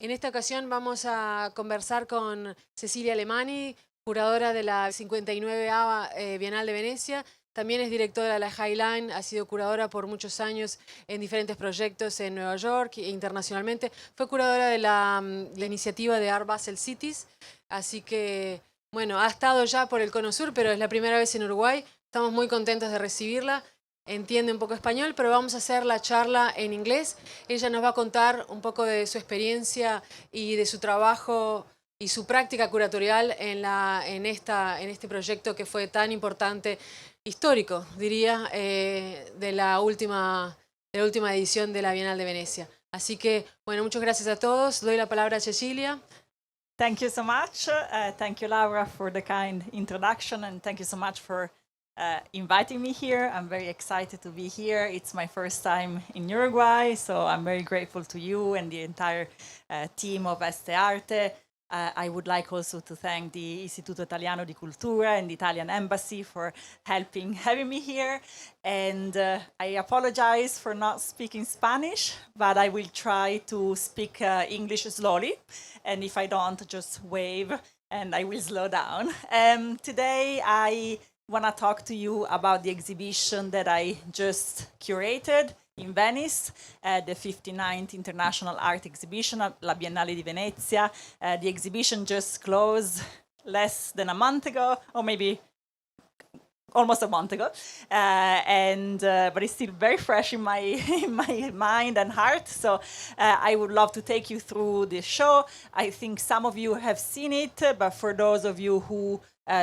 En esta ocasión vamos a conversar con Cecilia Alemani, curadora de la 59ª Bienal de Venecia. También es directora de la Highline, ha sido curadora por muchos años en diferentes proyectos en Nueva York e internacionalmente. Fue curadora de la iniciativa de Art Basel Cities, así que, bueno, ha estado ya por el Cono Sur, pero es la primera vez en Uruguay. Estamos muy contentos de recibirla. Entiende un poco español, pero vamos a hacer la charla en inglés. Ella nos va a contar un poco de su experiencia y de su trabajo y su práctica curatorial en este proyecto que fue tan importante, histórico, diría, de la última edición de la Bienal de Venecia. Así que, bueno, muchas gracias a todos. Doy la palabra a Cecilia. Thank you so much. Thank you, Laura, for the kind introduction, and thank you so much for inviting me here. I'm very excited to be here. It's my first time in Uruguay, so I'm very grateful to you and the entire team of ESTE ARTE. I would like also to thank the Istituto Italiano di Cultura and the Italian Embassy for having me here. And I apologize for not speaking Spanish, but I will try to speak English slowly. And if I don't, just wave and I will slow down. Today, I want to talk to you about the exhibition that I just curated in Venice, the 59th International Art Exhibition at La Biennale di Venezia. The exhibition just closed less than a month ago, or maybe almost a month ago, but it's still very fresh in my in my mind and heart. So I would love to take you through the show. I think some of you have seen it, but for those of you who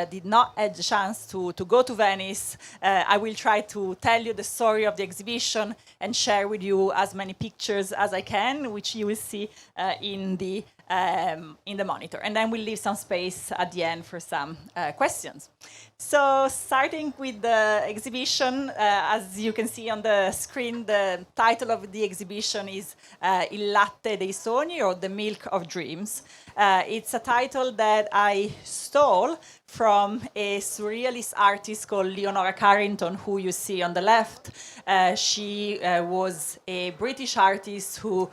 did not have the chance to go to Venice, I will try to tell you the story of the exhibition and share with you as many pictures as I can, which you will see in the monitor. And then we'll leave some space at the end for some questions. So starting with the exhibition, as you can see on the screen, the title of the exhibition is Il latte dei sogni, or The Milk of Dreams. It's a title that I stole from a surrealist artist called Leonora Carrington, who you see on the left. She was a British artist who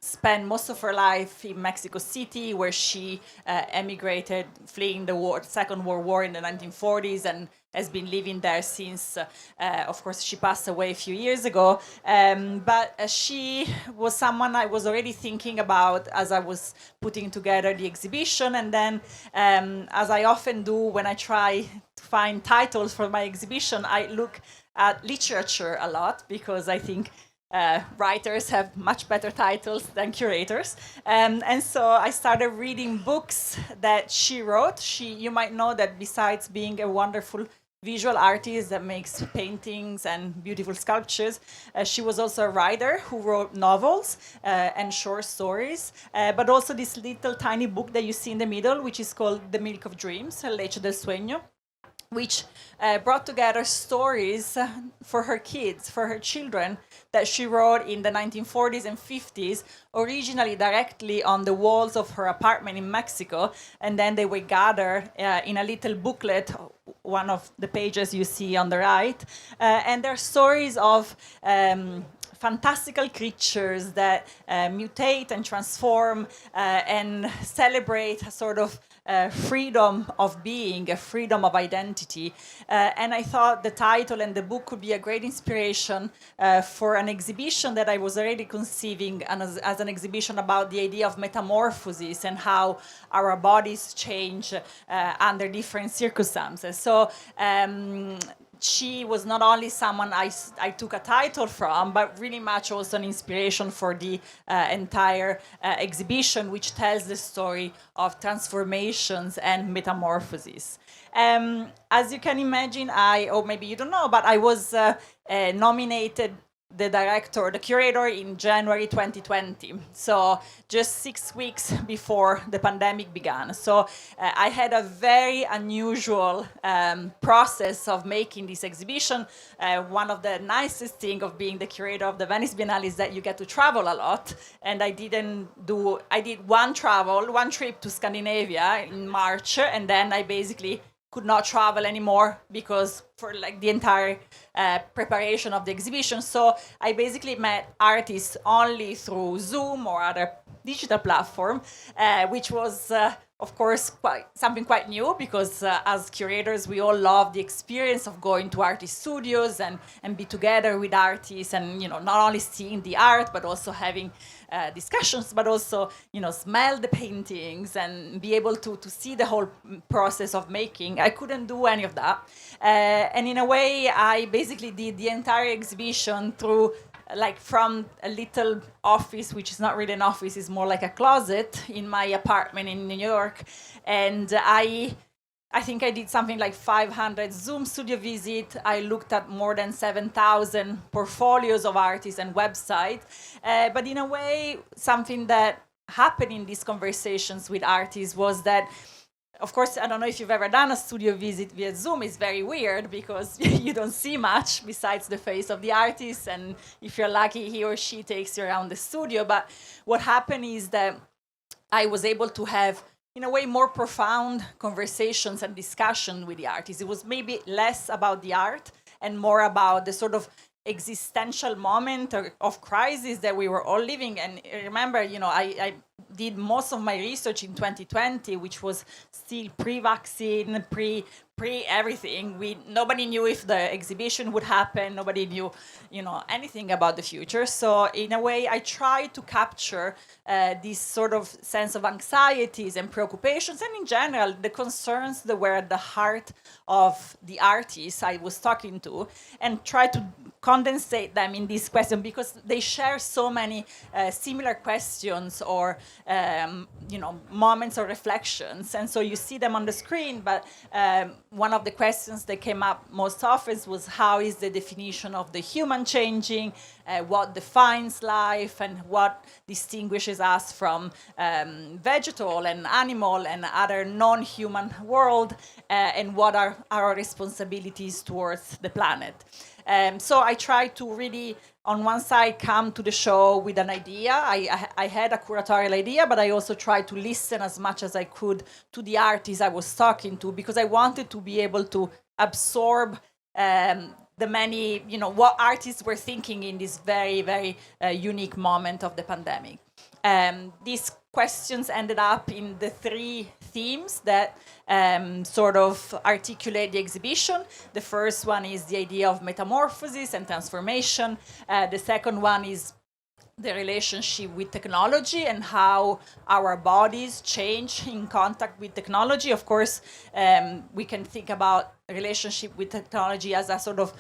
spent most of her life in Mexico City, where she emigrated, fleeing the Second World War in the 1940s, and has been living there since. Of course, she passed away a few years ago. But she was someone I was already thinking about as I was putting together the exhibition. And then, as I often do when I try to find titles for my exhibition, I look at literature a lot, because I think writers have much better titles than curators. And so I started reading books that she wrote. You might know that besides being a wonderful visual artist that makes paintings and beautiful sculptures, she was also a writer who wrote novels and short stories, but also this little tiny book that you see in the middle, which is called The Milk of Dreams, El Leche del Sueño, which brought together stories for her kids, for her children, that she wrote in the 1940s and 50s, originally directly on the walls of her apartment in Mexico, and then they were gathered in a little booklet, one of the pages you see on the right, and they're stories of fantastical creatures that mutate and transform and celebrate a sort of freedom of being, a freedom of identity. And I thought the title and the book could be a great inspiration for an exhibition that I was already conceiving as an exhibition about the idea of metamorphosis and how our bodies change under different circumstances. So she was not only someone I took a title from, but really much also an inspiration for the entire exhibition, which tells the story of transformations and metamorphoses. As you can imagine, or maybe you don't know, but I was nominated the curator in January 2020, so just 6 weeks before the pandemic began. So I had a very unusual process of making this exhibition. One of the nicest things of being the curator of the Venice Biennale is that you get to travel a lot, and I did one trip to Scandinavia in March, and then I basically could not travel anymore because for like the entire preparation of the exhibition. So I basically met artists only through Zoom or other digital platform, which was, of course, something quite new, because as curators, we all love the experience of going to artist studios and be together with artists, and not only seeing the art, but also having discussions, but also smell the paintings and be able to see the whole process of making. I couldn't do any of that, and in a way, I basically did the entire exhibition through, like, from a little office, which is not really an office, it's more like a closet in my apartment in New York. And I think I did something like 500 Zoom studio visits. I looked at more than 7,000 portfolios of artists and websites. But in a way, something that happened in these conversations with artists was that, of course, I don't know if you've ever done a studio visit via Zoom. It's very weird because you don't see much besides the face of the artist, and if you're lucky, he or she takes you around the studio. But what happened is that I was able to have, in a way, more profound conversations and discussion with the artists. It was maybe less about the art and more about the sort of existential moment of crisis that we were all living. And remember, I did most of my research in 2020, which was still pre-vaccine, pre-everything. Nobody knew if the exhibition would happen. Nobody knew, anything about the future. So in a way, I tried to capture this sort of sense of anxieties and preoccupations, and in general, the concerns that were at the heart of the artists I was talking to, and try to condensate them in this question, because they share so many similar questions or moments or reflections. And so you see them on the screen, but one of the questions that came up most often was, how is the definition of the human changing? What defines life, and what distinguishes us from vegetal and animal and other non-human world, and what are our responsibilities towards the planet? So I try to really, on one side, come to the show with an idea. I had a curatorial idea, but I also tried to listen as much as I could to the artists I was talking to, because I wanted to be able to absorb the many, what artists were thinking in this very, very unique moment of the pandemic. These questions ended up in the 3 themes that sort of articulate the exhibition. The first one is the idea of metamorphosis and transformation. The second one is the relationship with technology and how our bodies change in contact with technology. Of course, we can think about relationship with technology as a sort of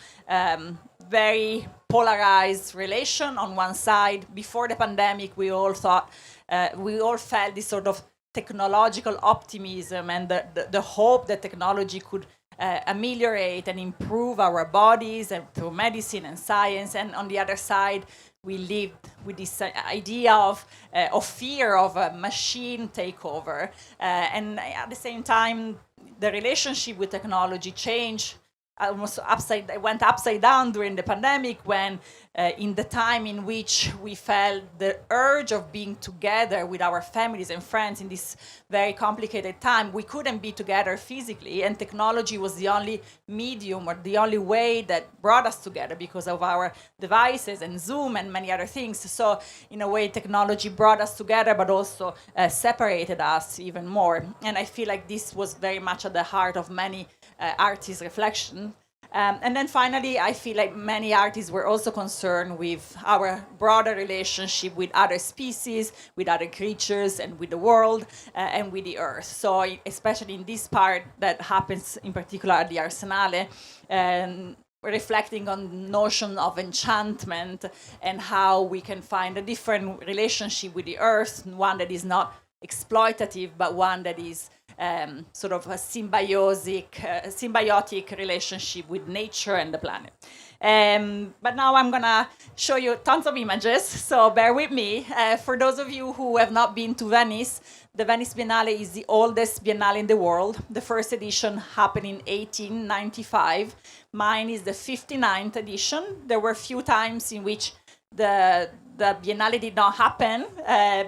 very polarized relation. On one side, before the pandemic, we all felt this sort of technological optimism and the hope that technology could ameliorate and improve our bodies and through medicine and science. And on the other side, we lived with this idea of fear of a machine takeover. And at the same time, the relationship with technology changed, almost went upside down during the pandemic, when in the time in which we felt the urge of being together with our families and friends in this very complicated time, we couldn't be together physically, and technology was the only medium or the only way that brought us together because of our devices and Zoom and many other things. So in a way, technology brought us together, but also separated us even more. And I feel like this was very much at the heart of many artists' reflection. And then finally, I feel like many artists were also concerned with our broader relationship with other species, with other creatures, and with the world, and with the earth. So especially in this part that happens in particular at the Arsenale, reflecting on the notion of enchantment and how we can find a different relationship with the earth, one that is not exploitative, but one that is sort of a symbiotic relationship with nature and the planet. But now I'm going to show you tons of images, so bear with me. For those of you who have not been to Venice, the Venice Biennale is the oldest biennale in the world. The first edition happened in 1895. Mine is the 59th edition. There were a few times in which the Biennale did not happen,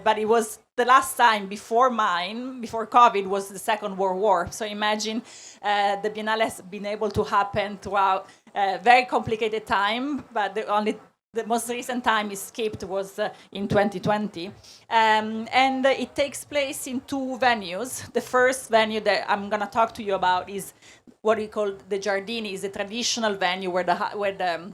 but it was the last time before mine, before COVID, was the Second World War. So imagine the Biennale has been able to happen throughout a very complicated time, but the only the most recent time it skipped was in 2020. And it takes place in two venues. The first venue that I'm going to talk to you about is what we call the Giardini, is the traditional venue where the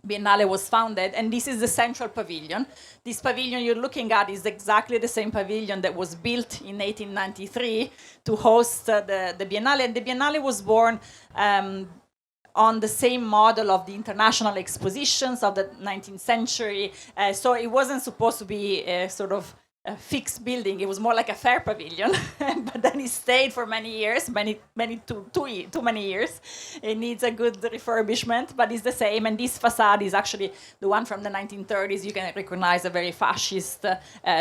Biennale was founded, and this is the central pavilion. This pavilion you're looking at is exactly the same pavilion that was built in 1893 to host the Biennale, and the Biennale was born on the same model of the international expositions of the 19th century. So it wasn't supposed to be a sort of a fixed building. It was more like a fair pavilion, but then it stayed for many years, too many years. It needs a good refurbishment, but it's the same. And this facade is actually the one from the 1930s. You can recognize a very fascist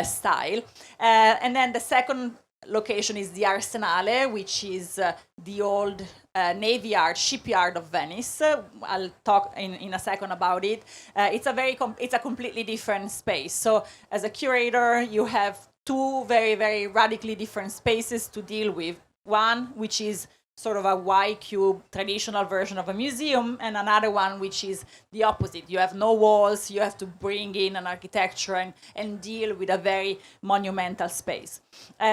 style. And then the second location is the Arsenale, which is the old navy yard, shipyard of Venice. I'll talk in a second about it. It's a completely different space. So as a curator, you have two very, very radically different spaces to deal with. One, which is sort of a Y-cube traditional version of a museum, and another one which is the opposite. You have no walls, you have to bring in an architecture and deal with a very monumental space.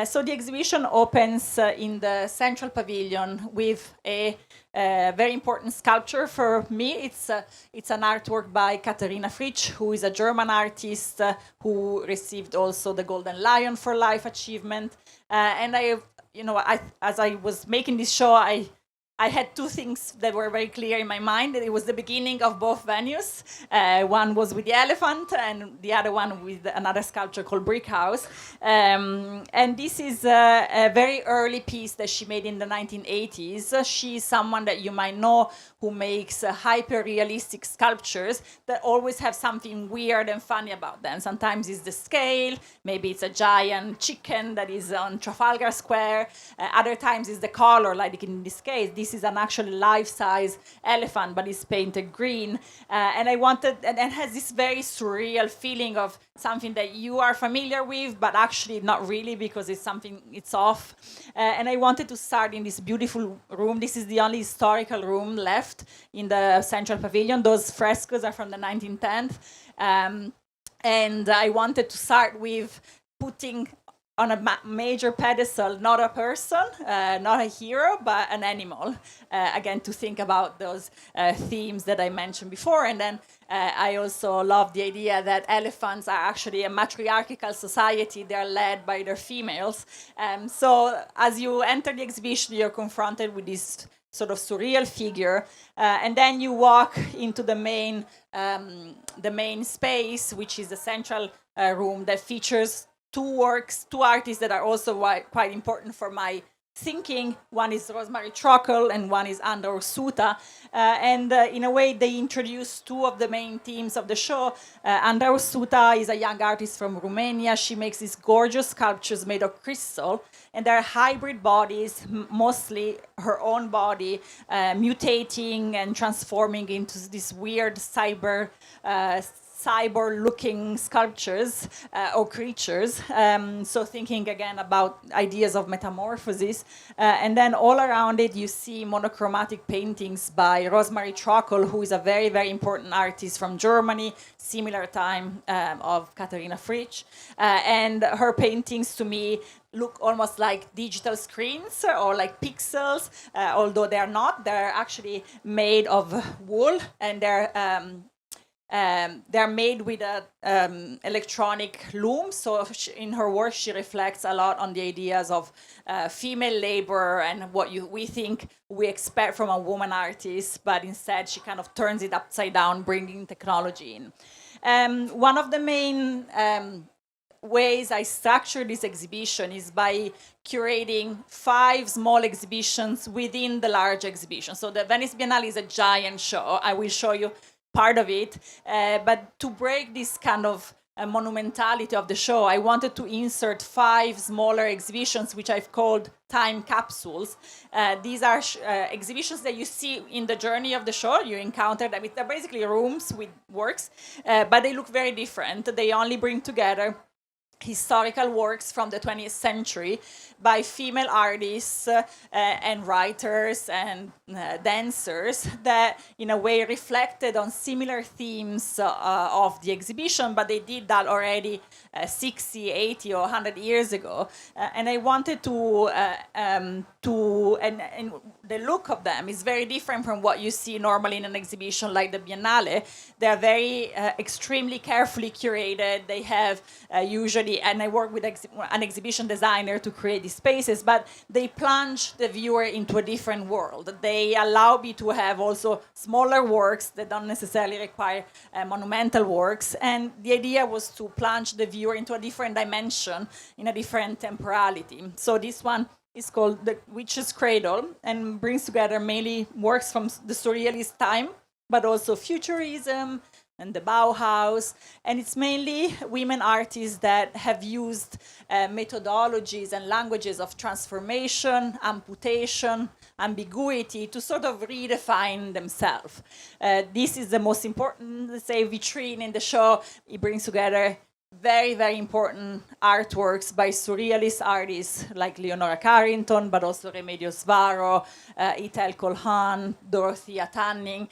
So the exhibition opens in the central pavilion with a very important sculpture for me. It's an artwork by Katharina Fritsch, who is a German artist who received also the Golden Lion for Life Achievement. And as I was making this show, I had two things that were very clear in my mind. That it was the beginning of both venues. One was with the elephant, and the other one with another sculpture called Brick House. And this is a very early piece that she made in the 1980s. She's someone that you might know who makes hyper-realistic sculptures that always have something weird and funny about them. Sometimes it's the scale, maybe it's a giant chicken that is on Trafalgar Square. Other times it's the color, like in this case. This is an actually life-size elephant, but it's painted green. And has this very surreal feeling of something that you are familiar with, but actually not really, because it's off. And I wanted to start in this beautiful room. This is the only historical room left in the central pavilion. Those frescoes are from the 1910s. And I wanted to start with putting on a major pedestal, not a person, not a hero, but an animal. Again, to think about those themes that I mentioned before. And then I also love the idea that elephants are actually a matriarchal society. They're led by their females. So as you enter the exhibition, you're confronted with this sort of surreal figure. And then you walk into the main space, which is the central room that features two artists that are also quite important for my thinking. One is Rosemary Trockel and one is Andra Ursuta. And in a way, they introduce two of the main themes of the show. Andra Ursuta is a young artist from Romania. She makes these gorgeous sculptures made of crystal, and they're hybrid bodies, mostly her own body, mutating and transforming into this weird cyborg-looking sculptures or creatures. So thinking again about ideas of metamorphosis. And then all around it, you see monochromatic paintings by Rosemary Trockel, who is a very, very important artist from Germany, similar time of Katharina Fritsch. And her paintings, to me, look almost like digital screens or like pixels, although they're not. They're actually made of wool, and they're made with an electronic loom. So in her work, she reflects a lot on the ideas of female labor and what we think we expect from a woman artist, but instead she kind of turns it upside down, bringing technology in. One of the main ways I structure this exhibition is by curating 5 small exhibitions within the large exhibition. So the Venice Biennale is a giant show. I will show you part of it, but to break this kind of monumentality of the show, I wanted to insert 5 smaller exhibitions, which I've called time capsules. These are exhibitions that you see in the journey of the show. You encounter them. They're basically rooms with works, but they look very different. They only bring together historical works from the 20th century by female artists and writers and dancers that in a way reflected on similar themes of the exhibition, but they did that already 60, 80 or 100 years ago. And I wanted and the look of them is very different from what you see normally in an exhibition like the Biennale. They're very extremely carefully curated. They have usually, and I work with an exhibition designer to create these spaces, but they plunge the viewer into a different world. They allow me to have also smaller works that don't necessarily require monumental works. And the idea was to plunge the viewer into a different dimension, in a different temporality. So this one is called The Witch's Cradle and brings together mainly works from the Surrealist time, but also Futurism and the Bauhaus. And it's mainly women artists that have used methodologies and languages of transformation, amputation, ambiguity to sort of redefine themselves. This is the most important, let's say, vitrine in the show. It brings together very, very important artworks by surrealist artists like Leonora Carrington, but also Remedios Varo, Itel Colhan, Dorothea Tanning.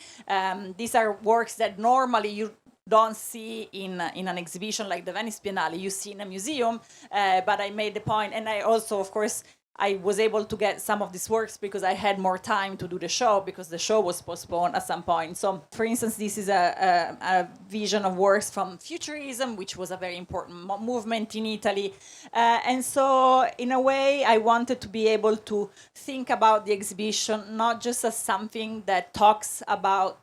These are works that normally you don't see in an exhibition like the Venice Biennale. You see in a museum, but I made the point, and I also, of course, I was able to get some of these works because I had more time to do the show, because the show was postponed at some point. So, for instance, this is a vision of works from Futurism, which was a very important movement in Italy. And so, in a way, I wanted to be able to think about the exhibition not just as something that talks about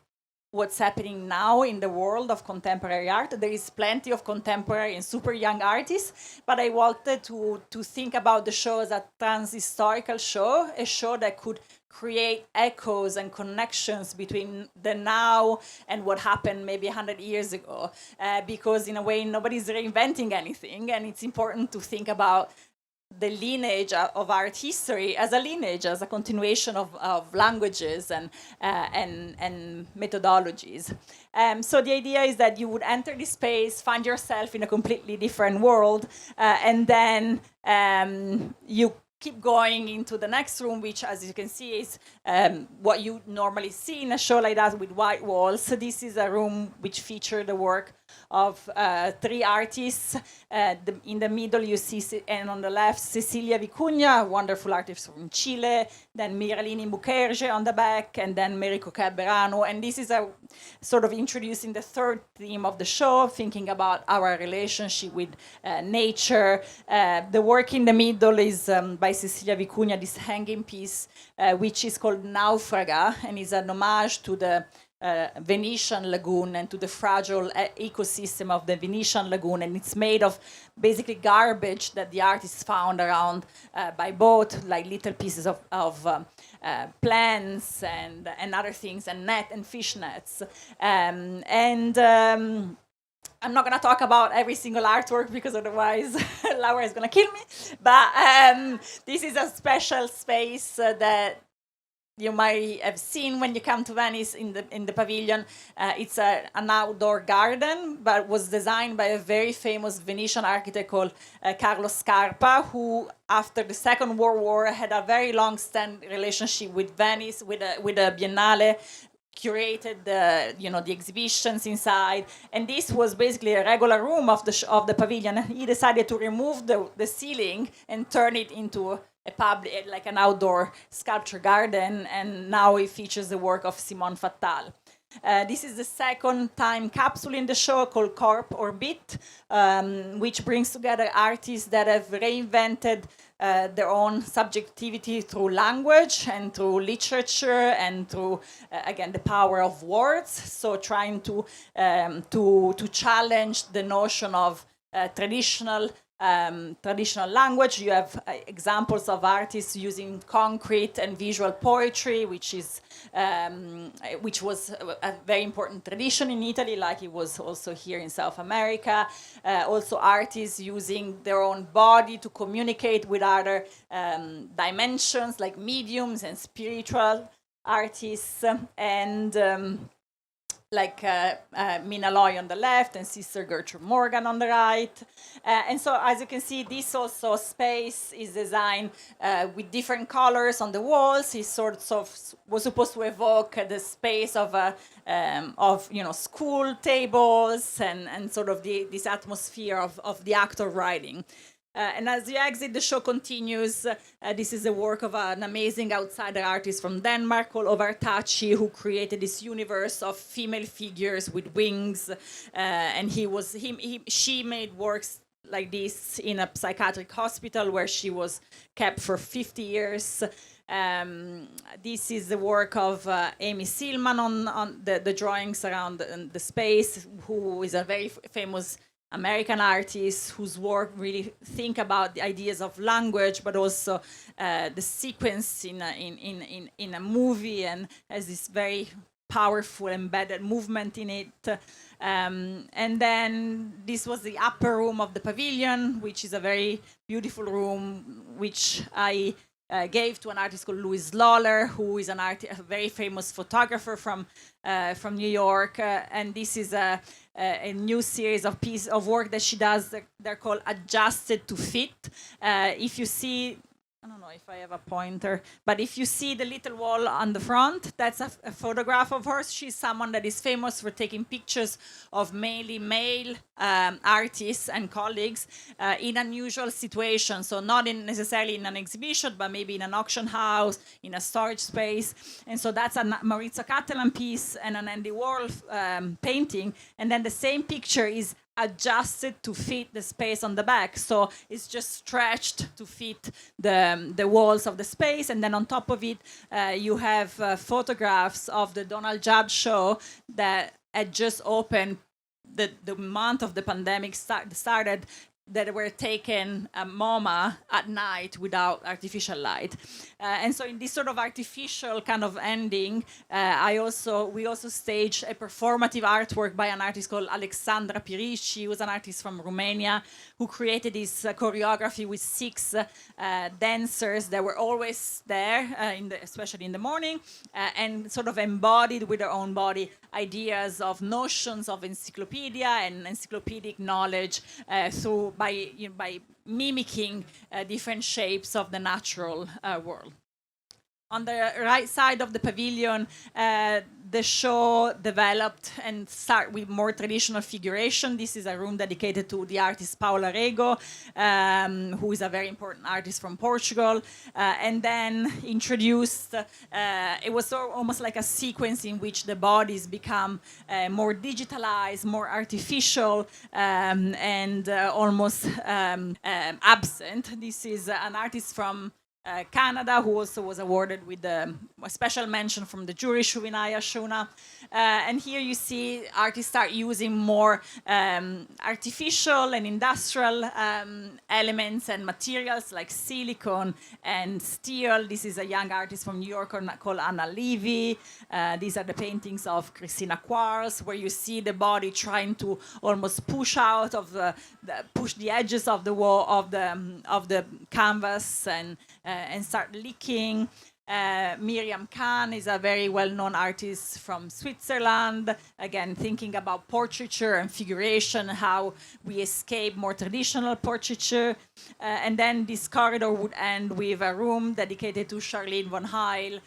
what's happening now in the world of contemporary art. There is plenty of contemporary and super young artists, but I wanted to think about the show as a trans-historical show, a show that could create echoes and connections between the now and what happened maybe 100 years ago, because in a way nobody's reinventing anything, and it's important to think about the lineage of art history as a lineage, as a continuation of languages and methodologies. So the idea is that you would enter this space, find yourself in a completely different world, and then you keep going into the next room, which, as you can see, is what you normally see in a show like that with white walls. So this is a room which featured the work of 3 artists. In the middle, you see, and on the left, Cecilia Vicuña, a wonderful artist from Chile, then Miralini Mukherjee on the back, and then Merico Calberano. And this is a sort of introducing the third theme of the show, thinking about our relationship with nature. The work in the middle is by Cecilia Vicuña, this hanging piece, which is called Naufraga, and is an homage to the Venetian lagoon and to the fragile ecosystem of the Venetian lagoon. And it's made of basically garbage that the artists found around by boat, like little pieces of plants and other things, and net and fish nets. I'm not going to talk about every single artwork because otherwise Laura is going to kill me. But this is a special space that you might have seen when you come to Venice in the pavilion. It's an outdoor garden, but was designed by a very famous Venetian architect called Carlo Scarpa, who, after the Second World War, had a very long-standing relationship with Venice, with the Biennale, curated the exhibitions inside, and this was basically a regular room of the pavilion. He decided to remove the ceiling and turn it into a public, like an outdoor sculpture garden, and now it features the work of Simone Fattal. This is the second time capsule in the show called Corp or Bit, which brings together artists that have reinvented their own subjectivity through language and through literature and through, again, the power of words. So trying to challenge the notion of traditional language. You have examples of artists using concrete and visual poetry, which was a very important tradition in Italy, like it was also here in South America. Also artists using their own body to communicate with other dimensions, like mediums and spiritual artists. And like Mina Loy on the left and Sister Gertrude Morgan on the right. And so as you can see, this also space is designed with different colors on the walls. It sort of was supposed to evoke the space of school tables and sort of this atmosphere of the act of writing. And as you exit, the show continues. This is the work of an amazing outsider artist from Denmark called Ovar Tachi, who created this universe of female figures with wings. And she made works like this in a psychiatric hospital where she was kept for 50 years. This is the work of Amy Silman on the drawings around the space, who is a very famous American artists whose work really think about the ideas of language, but also the sequence in a movie, and has this very powerful embedded movement in it. And then this was the upper room of the pavilion, which is a very beautiful room, which I gave to an artist called Lawler, who is a very famous photographer from New York. And this is a new series of pieces of work that she does. They're called Adjusted to Fit. If you see, I don't know if I have a pointer, but if you see the little wall on the front, that's a photograph of her. She's someone that is famous for taking pictures of mainly male artists and colleagues in unusual situations. So not necessarily in an exhibition, but maybe in an auction house, in a storage space. And so that's a Maurizio Cattelan piece and an Andy Warhol painting. And then the same picture is adjusted to fit the space on the back, so it's just stretched to fit the walls of the space. And then on top of it, you have photographs of the Donald Judd show that had just opened the month of the pandemic started, that were taken at MoMA at night without artificial light. And so in this sort of artificial kind of ending, we also staged a performative artwork by an artist called Alexandra Pish. She was an artist from Romania who created this choreography with 6 dancers that were always there, especially in the morning, and sort of embodied with their own body ideas of notions of encyclopedia and encyclopedic knowledge by mimicking different shapes of the natural world. On the right side of the pavilion, the show developed and start with more traditional figuration. This is a room dedicated to the artist Paula Rego, who is a very important artist from Portugal, and then introduced, it was almost like a sequence in which the bodies become more digitalized, more artificial, and almost absent. This is an artist from Canada, who also was awarded with a special mention from the jury, Shuvinaya Shuna. And here you see artists start using more artificial and industrial elements and materials like silicone and steel. This is a young artist from New York called Anna Levy. These are the paintings of Christina Quarles, where you see the body trying to almost push out of push the edges of the wall of the canvas and start leaking. Miriam Kahn is a very well-known artist from Switzerland, again thinking about portraiture and figuration, how we escape more traditional portraiture. And then this corridor would end with a room dedicated to Charlene von Heil,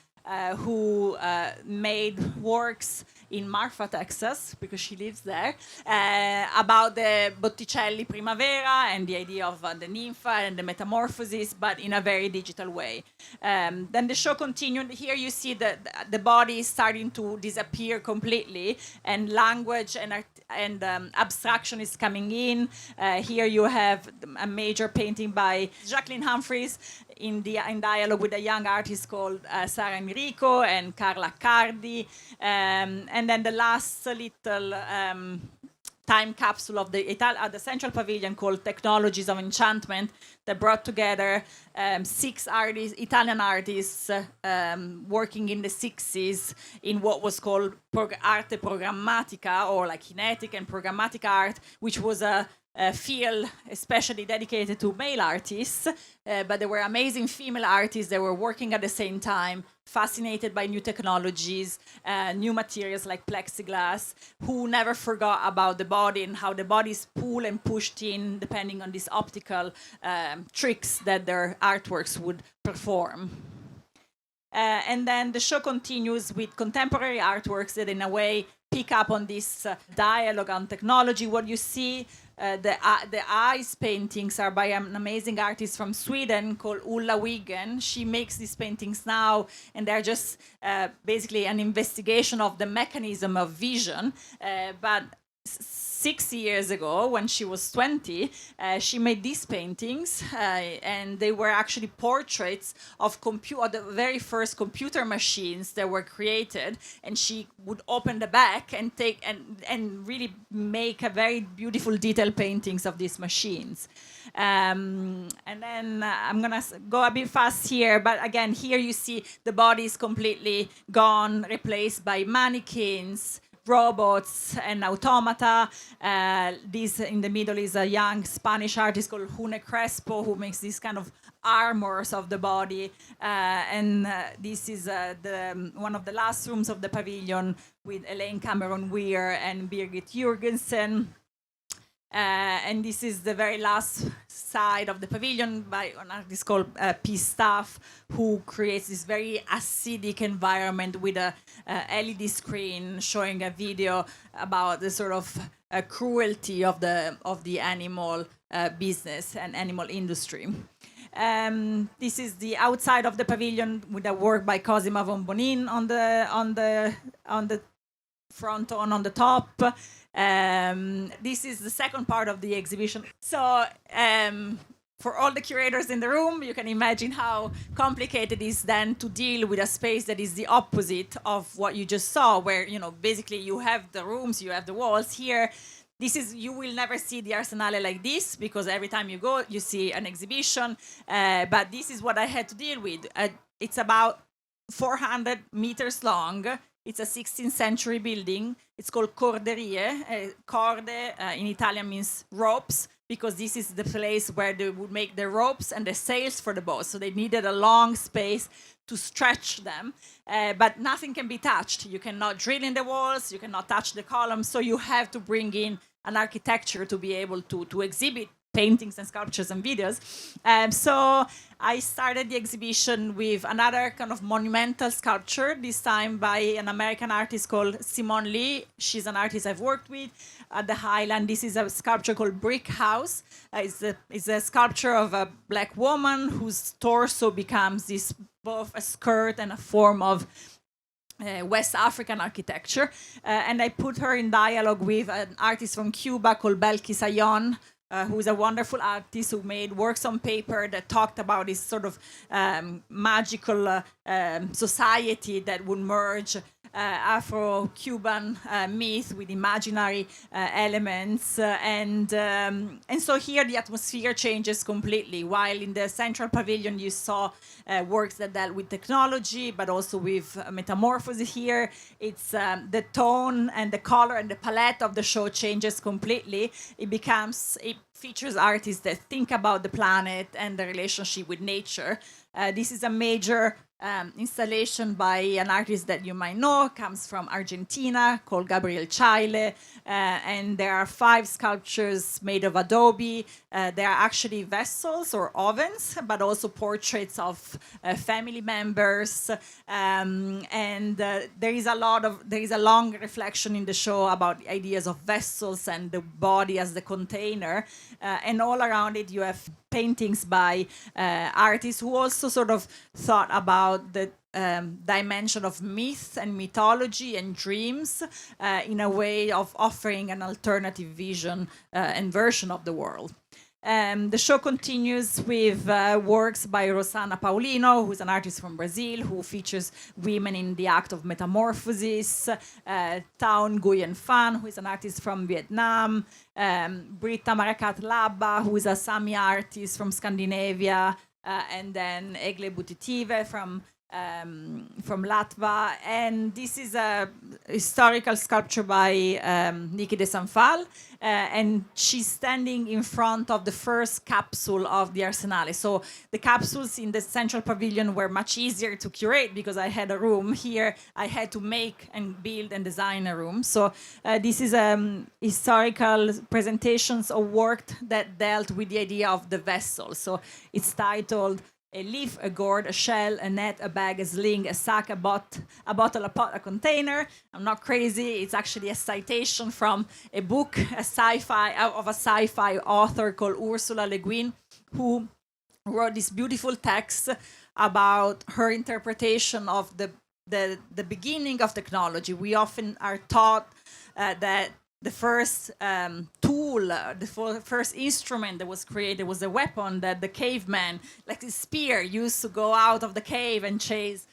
who made works in Marfa, Texas, because she lives there, about the Botticelli Primavera and the idea of the nympha and the metamorphosis, but in a very digital way. Then the show continued. Here you see the body starting to disappear completely, and language and abstraction is coming in. Here you have a major painting by Jacqueline Humphreys in dialogue with a young artist called Sara Enrico and Carla Cardi. And then the last little time capsule of the Central Pavilion called Technologies of Enchantment, that brought together 6 Italian artists working in the 60s in what was called arte programmatica, or like kinetic and programmatic art, which was a field, especially dedicated to male artists, but there were amazing female artists that were working at the same time, fascinated by new technologies, new materials like plexiglass, who never forgot about the body and how the body is pulled and pushed in depending on these optical tricks that their artworks would perform. And then the show continues with contemporary artworks that in a way pick up on this dialogue on technology. What you see, the eyes paintings are by an amazing artist from Sweden called Ulla Wiggen. She makes these paintings now, and they're just basically an investigation of the mechanism of vision. But 6 years ago, when she was 20, she made these paintings, and they were actually portraits of the very first computer machines that were created. And she would open the back and take and really make a very beautiful detailed paintings of these machines. And then I'm gonna go a bit fast here, but again, here you see the body is completely gone, replaced by mannequins, robots and automata. This in the middle is a young Spanish artist called June Crespo, who makes these kind of armors of the body. And this is one of the last rooms of the pavilion with Elaine Cameron Weir and Birgit Jurgensen. And this is the very last side of the pavilion by an artist called P. Staff, who creates this very acidic environment with a LED screen showing a video about the sort of cruelty of the animal business and animal industry. This is the outside of the pavilion with a work by Cosima von Bonin on the fronton on the top. This is the second part of the exhibition. So for all the curators in the room, you can imagine how complicated it is then to deal with a space that is the opposite of what you just saw, where, you know, basically you have the rooms, you have the walls. Here, you will never see the Arsenale like this, because every time you go, you see an exhibition. But this is what I had to deal with. It's about 400 meters long. It's a 16th century building. It's called corderie. Corde in Italian means ropes, because this is the place where they would make the ropes and the sails for the boats. So they needed a long space to stretch them, but nothing can be touched. You cannot drill in the walls, you cannot touch the columns, so you have to bring in an architecture to be able to exhibit paintings and sculptures and videos. So I started the exhibition with another kind of monumental sculpture, this time by an American artist called Simone Lee. She's an artist I've worked with at the Highland. This is a sculpture called Brick House. It's a sculpture of a black woman whose torso becomes this both a skirt and a form of West African architecture. And I put her in dialogue with an artist from Cuba called Belkis Ayon, who is a wonderful artist who made works on paper that talked about this sort of magical society that would merge Afro-Cuban myth with imaginary elements. And so here the atmosphere changes completely. While in the central pavilion you saw works that dealt with technology, but also with metamorphosis, here it's the tone and the color and the palette of the show changes completely. It features artists that think about the planet and the relationship with nature. This is a major installation by an artist that you might know, comes from Argentina, called Gabrielle Chile, and there are 5 sculptures made of adobe. They are actually vessels or ovens, but also portraits of family members, and there is a long reflection in the show about the ideas of vessels and the body as the container, and all around it you have paintings by artists who also sort of thought about the dimension of myth and mythology and dreams in a way of offering an alternative vision and version of the world. The show continues with works by Rosana Paulino, who's an artist from Brazil, who features women in the act of metamorphosis, Taun Nguyen Phan, who is an artist from Vietnam, Britta Marakat Labba, who is a Sami artist from Scandinavia, and then Egle Butitive from from Latva, and this is a historical sculpture by Nikki Desal, and she's standing in front of the first capsule of the Arsenale. So the capsules in the central pavilion were much easier to curate because I had a room. Here I had to make and build and design a room. So this is historical presentations of work that dealt with the idea of the vessel. So it's titled a leaf, a gourd, a shell, a net, a bag, a sling, a sack, a bottle, a pot, a container. I'm not crazy. It's actually a citation from a book, a sci-fi author called Ursula Le Guin, who wrote this beautiful text about her interpretation of the beginning of technology. We often are taught that the first tool, the first instrument that was created was a weapon that the caveman, like a spear, used to go out of the cave and chase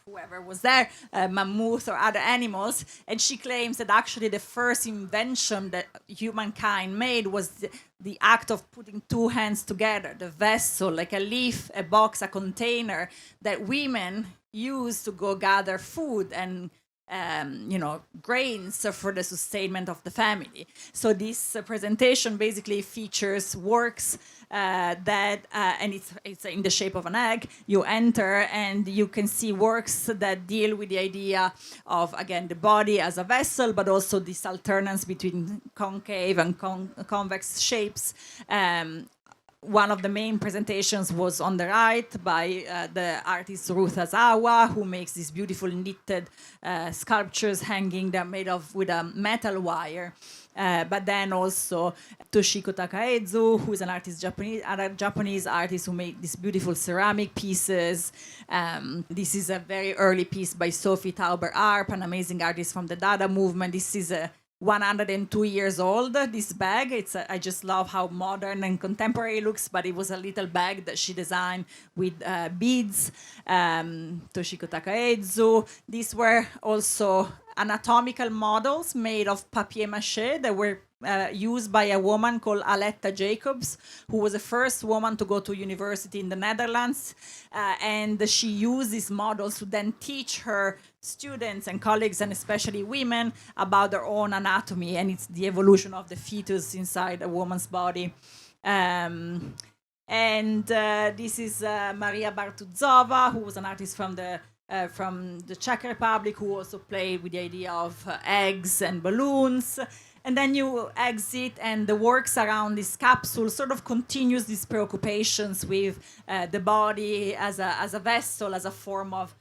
whoever was there, mammoth or other animals. And she claims that actually the first invention that humankind made was the act of putting two hands together, the vessel, like a leaf, a box, a container that women used to go gather food and grains for the sustainment of the family. So this presentation basically features works that, and it's in the shape of an egg. You enter and you can see works that deal with the idea of, again, the body as a vessel, but also this alternance between concave and convex shapes. One of the main presentations was on the right by the artist Ruth Azawa, who makes these beautiful knitted sculptures hanging. They're made of with a metal wire. But then also Toshiko Takaezu, who is an artist, Japanese artist who made these beautiful ceramic pieces. This is a very early piece by Sophie Tauber-Arp, an amazing artist from the Dada movement. This is a 102 years old, this bag. I just love how modern and contemporary it looks, but it was a little bag that she designed with beads. Toshiko Takaezu. These were also anatomical models made of papier-mâché that were used by a woman called Aletta Jacobs, who was the first woman to go to university in the Netherlands. And she used these models to then teach her students and colleagues, and especially women, about their own anatomy, and it's the evolution of the fetus inside a woman's body. This is Maria Bartuzova, who was an artist from the Czech Republic, who also played with the idea of eggs and balloons. And then you exit, and the works around this capsule sort of continues these preoccupations with the body as a vessel, as a form of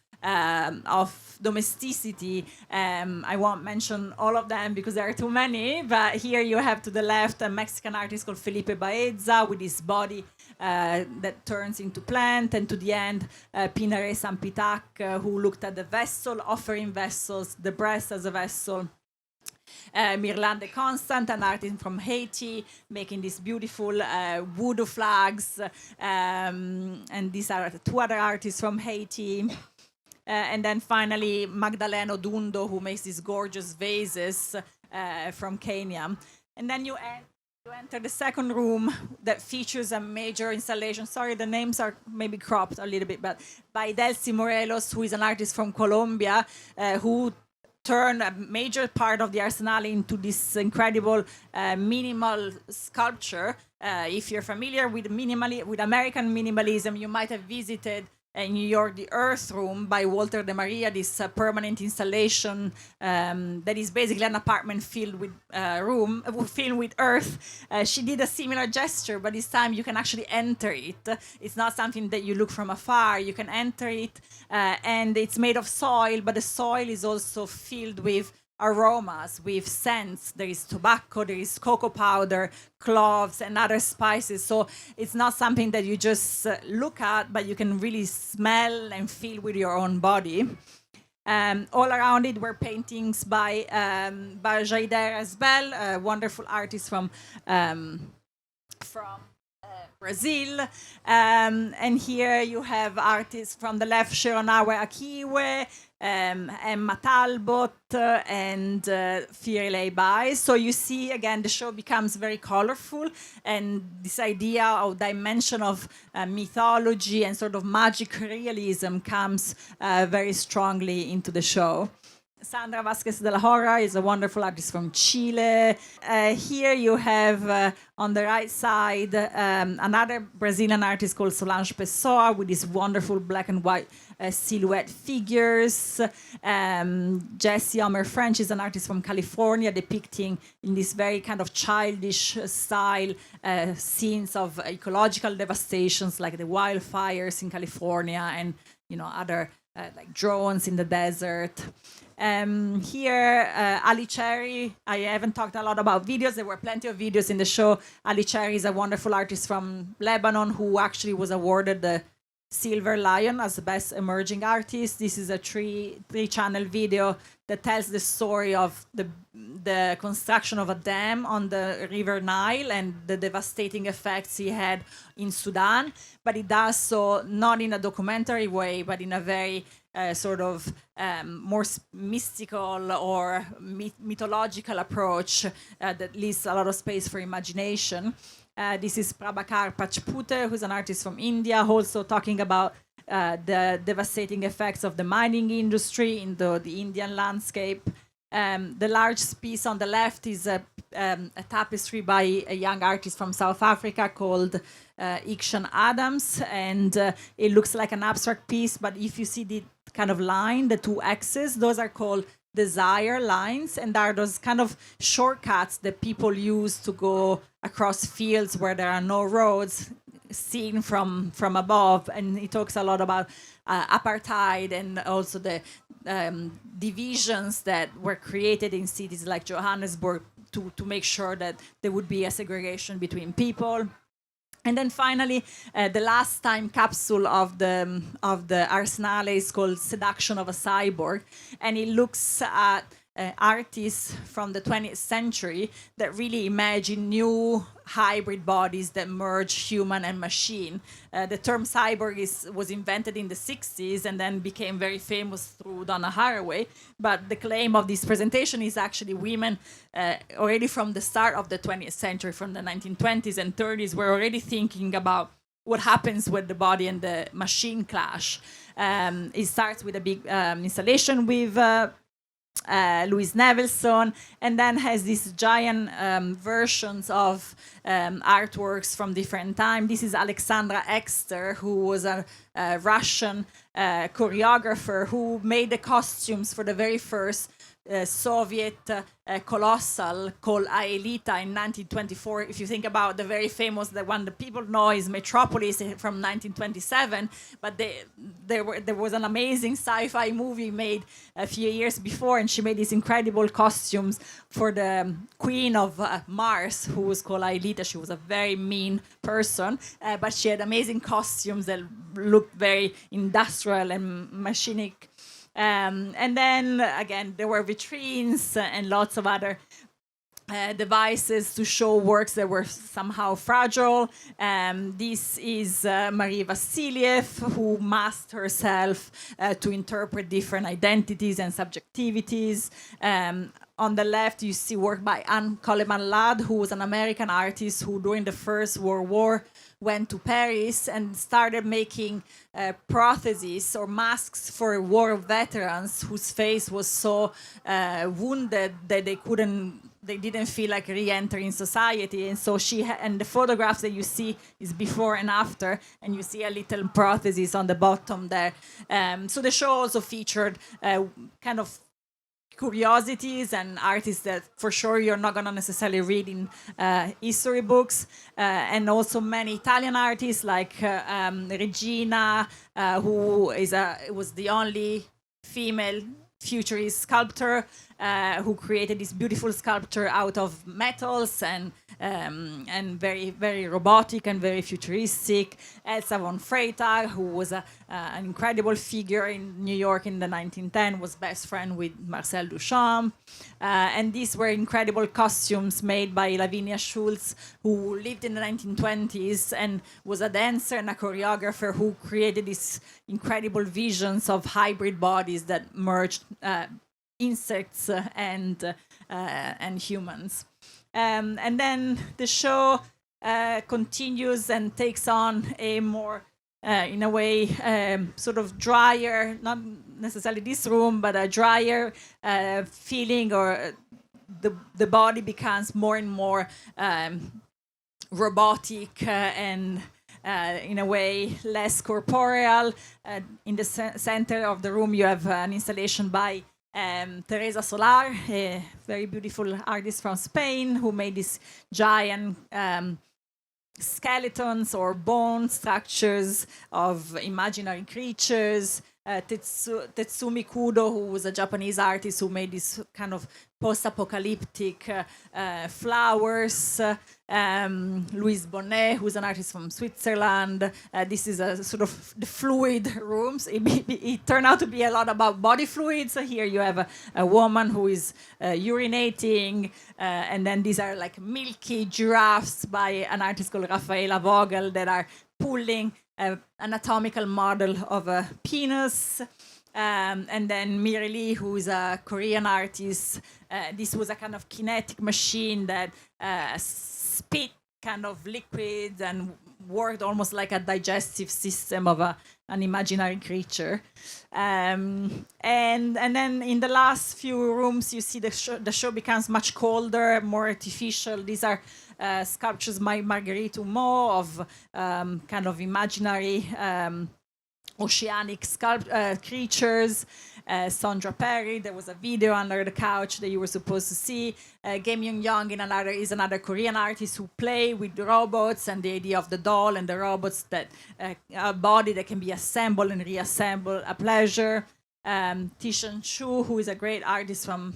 domesticity. I won't mention all of them because there are too many, but here you have to the left a Mexican artist called Felipe Baeza with his body that turns into plant, and to the end Pinare Sampitac, who looked at the vessel, offering vessels, the breast as a vessel. Mirland de Constant, an artist from Haiti, making these beautiful voodoo flags, and these are two other artists from Haiti. And then finally, Magdaleno Dundo, who makes these gorgeous vases from Kenya. And then you enter the second room that features a major installation. Sorry, the names are maybe cropped a little bit, but by Delcy Morelos, who is an artist from Colombia, who turned a major part of the Arsenale into this incredible minimal sculpture. If you're familiar with American minimalism, you might have visited in New York, the Earth Room by Walter de Maria, this permanent installation that is basically an apartment filled with filled with earth. She did a similar gesture, but this time you can actually enter it. It's not something that you look from afar. You can enter it, and it's made of soil, but the soil is also filled with aromas, with scents. There is tobacco, there is cocoa powder, cloves, and other spices. So it's not something that you just look at, but you can really smell and feel with your own body. All around it were paintings by Jaider as well, a wonderful artist from Brazil. And here you have artists from the left, Shironawe Akiwe, Emma Talbot, and Firelei Bai. So you see, again, the show becomes very colorful, and this idea of dimension of mythology and sort of magic realism comes very strongly into the show. Sandra Vasquez de la Hora is a wonderful artist from Chile. Here you have, on the right side, another Brazilian artist called Solange Pessoa with these wonderful black and white silhouette figures. Jessie Omer French is an artist from California depicting in this very kind of childish style scenes of ecological devastations like the wildfires in California and other like drones in the desert. Here, Ali Cherry, I haven't talked a lot about videos. There were plenty of videos in the show. Ali Cherry is a wonderful artist from Lebanon who actually was awarded the Silver Lion as the best emerging artist. This is a three-channel video that tells the story of the construction of a dam on the River Nile and the devastating effects he had in Sudan. But it does so not in a documentary way, but in a very sort of more mystical or mythological approach that leaves a lot of space for imagination. This is Prabhakar Pachpute, who's an artist from India, also talking about the devastating effects of the mining industry in the Indian landscape. The large piece on the left is a tapestry by a young artist from South Africa called Ikshan Adams, and it looks like an abstract piece, but if you see the kind of line, the two X's, those are called desire lines, and are those kind of shortcuts that people use to go across fields where there are no roads, seen from above. And he talks a lot about apartheid and also the divisions that were created in cities like Johannesburg to make sure that there would be a segregation between people. And then finally, the last time capsule of the Arsenale is called Seduction of a Cyborg, and it looks at artists from the 20th century that really imagine new hybrid bodies that merge human and machine. The term cyborg was invented in the 60s and then became very famous through Donna Haraway. But the claim of this presentation is actually women already from the start of the 20th century, from the 1920s and 30s, were already thinking about what happens when the body and the machine clash. It starts with a big installation with Louise Nevelson, and then has these giant versions of artworks from different times. This is Alexandra Exter, who was a Russian choreographer who made the costumes for the very first Soviet colossal called Aelita in 1924. If you think about the very famous, the one that people know is Metropolis from 1927, but there was an amazing sci-fi movie made a few years before, and she made these incredible costumes for the Queen of Mars, who was called Aelita. She was a very mean person, but she had amazing costumes that looked very industrial and machinic. And then, again, there were vitrines and lots of other devices to show works that were somehow fragile. This is Marie Vasilev, who masked herself to interpret different identities and subjectivities. On the left, you see work by Anne Coleman-Ladd, who was an American artist who, during the First World War, went to Paris and started making prostheses or masks for war veterans whose face was so wounded that they didn't feel like re-entering society. And so and the photographs that you see is before and after, and you see a little prosthesis on the bottom there. So the show also featured kind of curiosities and artists that for sure you're not going to necessarily read in history books, and also many Italian artists like Regina, who was the only female futurist sculptor, who created this beautiful sculpture out of metals and very, very robotic and very futuristic. Elsa Von Frey, who was an incredible figure in New York in the 1910s, was best friend with Marcel Duchamp. And these were incredible costumes made by Lavinia Schulz, who lived in the 1920s and was a dancer and a choreographer who created these incredible visions of hybrid bodies that merged insects and humans. And then the show continues and takes on a more, in a way, sort of drier, not necessarily this room, but a drier feeling, or the body becomes more and more robotic and in a way less corporeal. In the center of the room you have an installation by Teresa Solar, a very beautiful artist from Spain, who made these giant skeletons or bone structures of imaginary creatures. Tetsumi Kudo, who was a Japanese artist who made this kind of post-apocalyptic flowers. Louise Bonnet, who's an artist from Switzerland. This is a sort of the fluid rooms. It turned out to be a lot about body fluids. So here you have a woman who is urinating, and then these are like milky giraffes by an artist called Raffaella Vogel that are pulling an anatomical model of a penis. And then Miri Lee, who is a Korean artist. This was a kind of kinetic machine that spit kind of liquids and worked almost like a digestive system of an imaginary creature. And then in the last few rooms, you see the show becomes much colder, more artificial. These are sculptures by Marguerite Humeau of kind of imaginary oceanic creatures. Sondra Perry, there was a video under the couch that you were supposed to see. Game Young is another Korean artist who play with robots and the idea of the doll and the robots, that a body that can be assembled and reassembled, a pleasure. Tishan Shu, who is a great artist from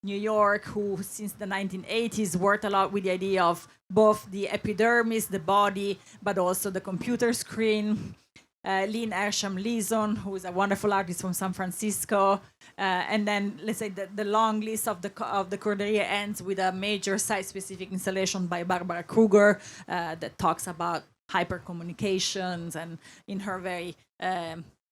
New York, who since the 1980s worked a lot with the idea of both the epidermis, the body, but also the computer screen. Lynn Ersham Leeson, who is a wonderful artist from San Francisco. And then, let's say, the long list of the Corderia ends with a major site-specific installation by Barbara Kruger that talks about hypercommunications and in her very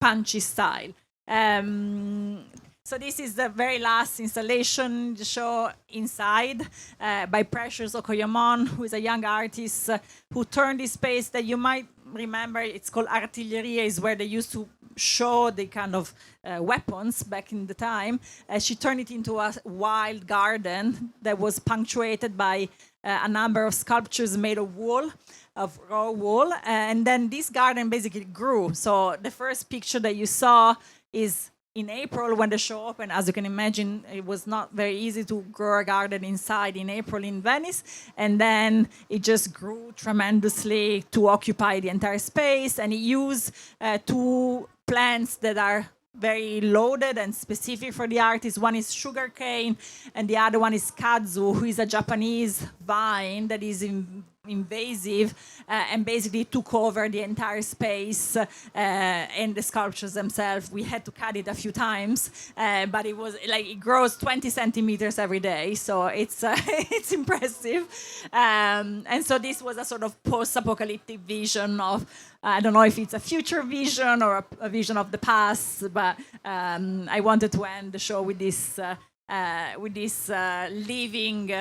punchy style. So this is the very last installation, the show Inside, by Precious Okoyomon, who is a young artist who turned this space that you might remember, it's called Artilleria, is where they used to show the kind of weapons back in the time. She turned it into a wild garden that was punctuated by a number of sculptures made of wool, of raw wool. And then this garden basically grew. So the first picture that you saw is in April when the show opened. As you can imagine, it was not very easy to grow a garden inside in April in Venice. And then it just grew tremendously to occupy the entire space. And it used two plants that are very loaded and specific for the artist. One is sugarcane, and the other one is kudzu, who is a Japanese vine that is invasive and basically took over the entire space and the sculptures themselves. We had to cut it a few times, but it was like it grows 20 centimeters every day, so it's it's impressive. And so this was a sort of post-apocalyptic vision of, I don't know if it's a future vision or a vision of the past, but I wanted to end the show with this living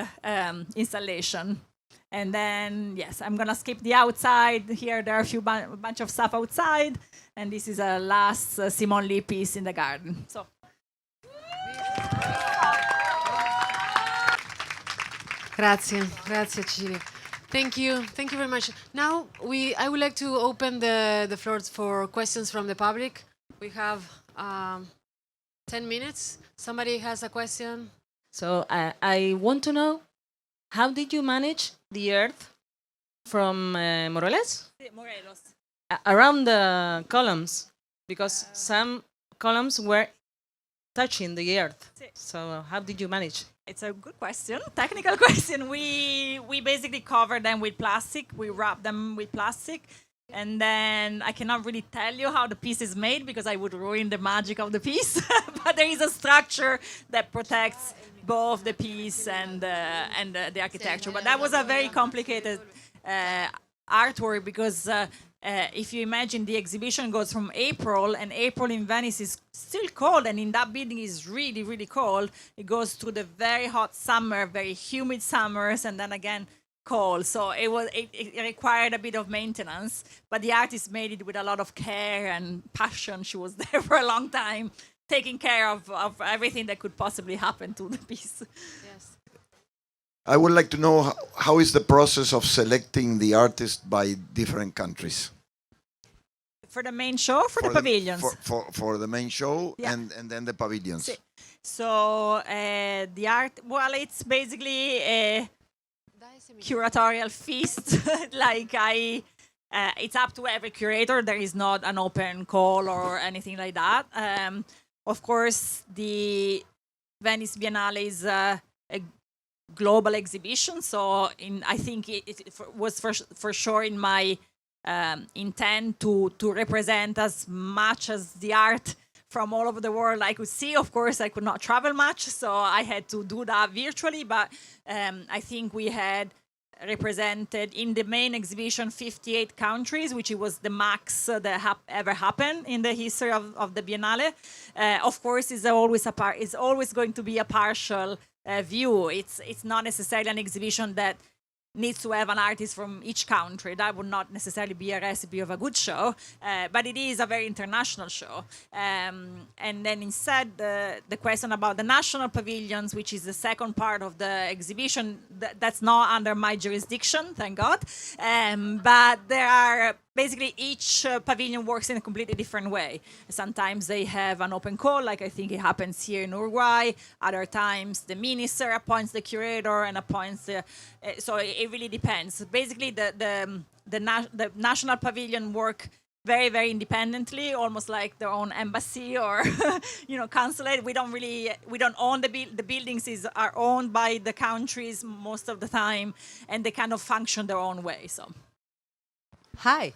installation. And then, yes, I'm going to skip the outside. Here there are a bunch of stuff outside. And this is a last Simone Lee piece in the garden. So. Grazie, grazie Cecilia. Thank you very much. Now I would like to open the floors for questions from the public. We have 10 minutes. Somebody has a question? So I want to know, how did you manage the earth from Morelos? Morelos. Around the columns, because some columns were touching the earth. So how did you manage? It's a good question, technical question. We basically cover them with plastic. We wrap them with plastic. And then I cannot really tell you how the piece is made because I would ruin the magic of the piece. But there is a structure that protects both the piece and the architecture. But that was a very complicated artwork because if you imagine the exhibition goes from April, and April in Venice is still cold, and in that building is really, really cold. It goes through the very hot summer, very humid summers, and then again cold. So it required a bit of maintenance, but the artist made it with a lot of care and passion. She was there for a long time, taking care of everything that could possibly happen to the piece. Yes. I would like to know how is the process of selecting the artist by different countries? For the main show, for the pavilions? For the main show, Yeah. and then the pavilions. So the art, well, it's basically a curatorial feast. It's up to every curator. There is not an open call or anything like that. Of course, the Venice Biennale is a global exhibition, so I think it was for sure in my intent to represent as much as the art from all over the world I could see. Of course, I could not travel much, so I had to do that virtually, but I think we had represented in the main exhibition 58 countries, which was the max that ever happened in the history of the Biennale. Of course, it's always going to be a partial view. It's not necessarily an exhibition that needs to have an artist from each country. That would not necessarily be a recipe of a good show, but it is a very international show. And then instead, the question about the national pavilions, which is the second part of the exhibition, that's not under my jurisdiction, thank God. But there are basically each pavilion works in a completely different way. Sometimes they have an open call, like I think it happens here in Uruguay. Other times the minister appoints the curator and appoints the... so it really depends. Basically, the national pavilion work very, very independently, almost like their own embassy or consulate. We don't own the buildings are owned by the countries most of the time, and they kind of function their own way. So. Hi.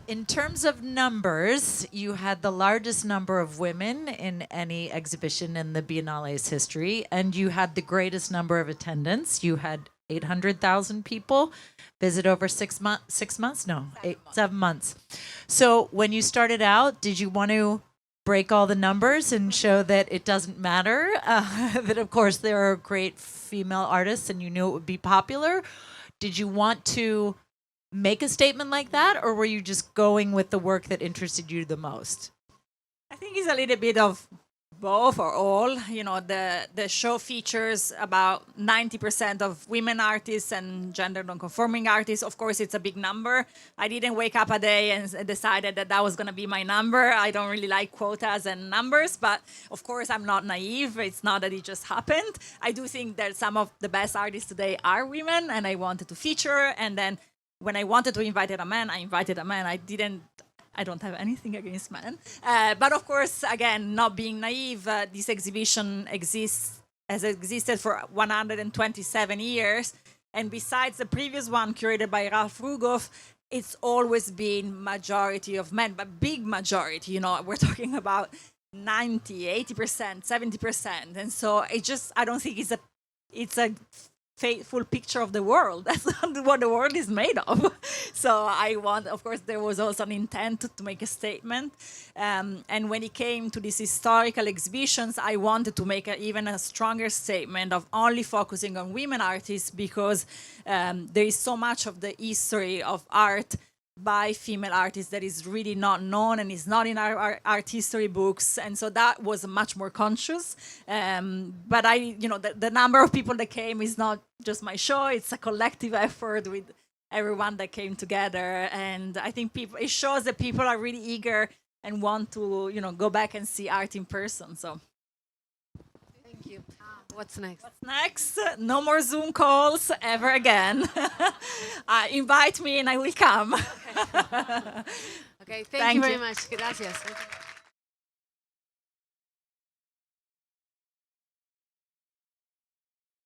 In terms of numbers, you had the largest number of women in any exhibition in the Biennale's history, and you had the greatest number of attendants. You had 800,000 people visit over 6 months? No, 7 months. So when you started out, did you want to break all the numbers and show that it doesn't matter, that of course there are great female artists and you knew it would be popular? Did you want to make a statement like that, or were you just going with the work that interested you the most? I think it's a little bit of both or all. The show features about 90% of women artists and gender non-conforming artists. Of course, it's a big number. I didn't wake up a day and decided that was going to be my number. I don't really like quotas and numbers, but of course, I'm not naive. It's not that it just happened. I do think that some of the best artists today are women, and I wanted to feature. And then when I wanted to invite a man, I invited a man. I don't have anything against men. But of course, again, not being naive, this exhibition has existed for 127 years. And besides the previous one curated by Ralph Rugoff, it's always been majority of men, but big majority. We're talking about 90, 80%, 70%. And so I don't think it's a faithful picture of the world. That's not what the world is made of. So of course, there was also an intent to make a statement. And when it came to these historical exhibitions, I wanted to make even a stronger statement of only focusing on women artists, because there is so much of the history of art by female artists that is really not known and is not in our art history books, and so that was much more conscious. But the number of people that came is not just my show; it's a collective effort with everyone that came together, and I think it shows that people are really eager and want to go back and see art in person. So. Thank you. What's next? What's next? No more Zoom calls ever again. Invite me and I will come. Okay, thank you very much. Gracias.